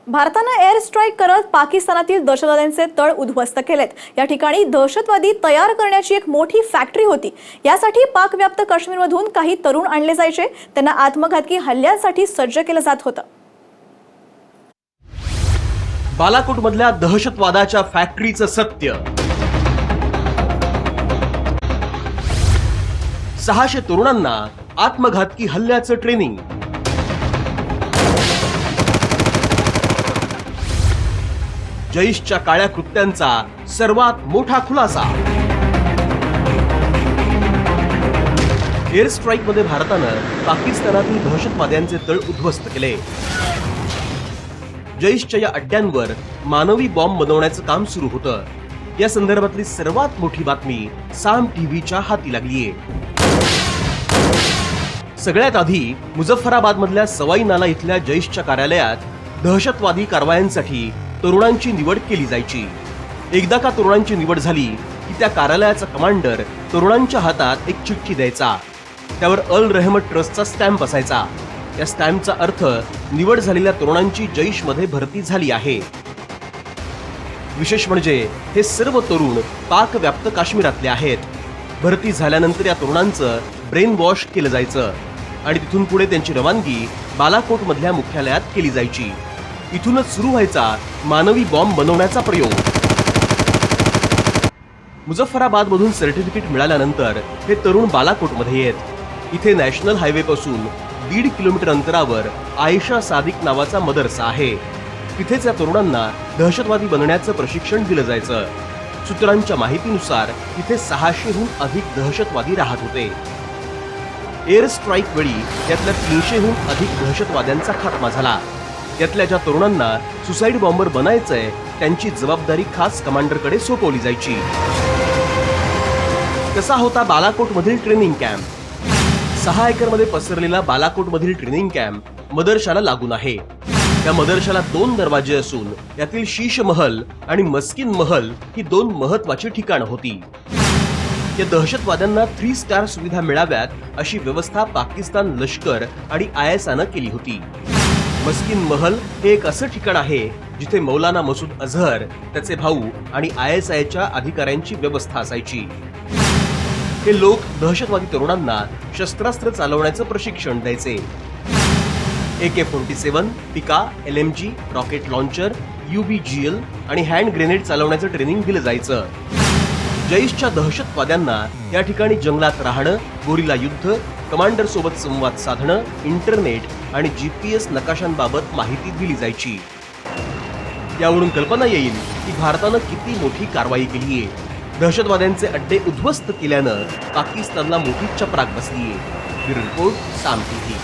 भारतानं air strike करत पाकिस्तानातील दहशतवाद्यांचे तळ उद्ध्वस्त केलेत। या ठिकाणी दहशतवादी तयार करण्याची एक मोठी फॅक्टरी होती। यासाठी पाकव्याप्त काश्मीरमधून काही तरुण आणले जायचे, त्यांना आत्मघातकी हल्ल्यासाठी सज्ज केलं जात होतं। बालाकोटमधल्या दहशतवादाच्या फॅक्टरीचं सत्य। 600 तरुणांना आत्मघातकी हल्ल्याचं ट्रेनिंग। जैशच्या काळ्या कृत्यांचा सर्वात मोठा खुलासा। एअर स्ट्राईक मध्ये भारतानं पाकिस्तानातील दहशतवाद्यांचे तळ उद्ध्वस्त केले। जैशच्या या अड्ड्यांवर मानवी बॉम्ब बनवण्याचं काम सुरू होतं। या संदर्भातली सर्वात मोठी बातमी साम टीव्हीच्या हाती लागलीये। सगळ्यात आधी मुझफ्फराबाद मधल्या सवाई नाला इथल्या जैशच्या कार्यालयात दहशतवादी कारवायांसाठी तरुणांची निवड केली जायची। एकदा का तरुणांची निवड झाली की त्या कार्यालयाचा कमांडर तरुणांच्या हातात एक चिठ्ठी द्यायचा। त्यावर अल रहमत ट्रस्टचा स्टॅम्प असायचा। या स्टॅम्पचा अर्थ निवड झालेल्या तरुणांची जैशमध्ये भरती झाली आहे। विशेष म्हणजे हे सर्व तरुण पाक व्याप्त काश्मीरातले आहेत। भरती झाल्यानंतर या तरुणांचं ब्रेन वॉश केलं जायचं आणि तिथून पुढे त्यांची रवानगी बालाकोट मधल्या मुख्यालयात केली जायची। इथूनच सुरू व्हायचा मानवी बॉम्ब बनवण्याचा प्रयोग। मुझफ्फराबाद मधून सर्टिफिकेट मिळाल्यानंतर हे तरुण बालाकोटमध्ये येत। इथे नॅशनल हायवे पासून 1.5 किलोमीटर अंतरावर आयशा सादिक नावाचा मदरसा आहे। तिथेच या तरुणांना दहशतवादी बनण्याचं प्रशिक्षण दिलं जायचं। सूत्रांच्या माहितीनुसार तिथे 600हून अधिक दहशतवादी राहत होते। एअर स्ट्राईक वेळी यातल्या 300हून अधिक दहशतवाद्यांचा खात्मा झाला। यातल्या ज्या तरुणांना सुसाईड बॉम्बर बनायचंय त्यांची जबाबदारी खास कमांडरकडे सोपवली जायची। कसा होता बालाकोट मधील ट्रेनिंग कॅम्प? 6 एकरमध्ये पसरलेला बालाकोट मधील ट्रेनिंग कॅम्प मदरशाला लागून आहे। या मदरशाला 2 दरवाजे असून यातील शीश महल आणि मस्किन महल ही 2 महत्वाची ठिकाणं होती। या दहशतवाद्यांना 3 स्टार सुविधा मिळाव्यात अशी व्यवस्था पाकिस्तान लष्कर आणि ISIनं केली होती। मस्किन महल हे एक असं ठिकाण आहे जिथे मौलाना मसूद अझहर, त्याचे भाऊ आणि ISIच्या अधिकाऱ्यांची व्यवस्था असायची। हे लोक दहशतवादी तरुणांना शस्त्रास्त्र चालवण्याचं प्रशिक्षण द्यायचे। AK-47, पिका, LMG, रॉकेट लॉन्चर, UBGL आणि हँड ग्रेनेड चालवण्याचं ट्रेनिंग दिलं जायचं। जैशच्या दहशतवाद्यांना या ठिकाणी जंगलात राहणं, गोरिला युद्ध, कमांडर सोबत संवाद साधणं, इंटरनेट आणि GPS नकाशांबाबत माहिती दिली जायची। यावरून कल्पना येईल की भारतानं किती मोठी कारवाई केलीये। दहशतवाद्यांचे अड्डे उद्ध्वस्त केल्यानं पाकिस्तानला मोठी चपराक बसलीये। ब्युरो रिपोर्ट, साम टीव्ही।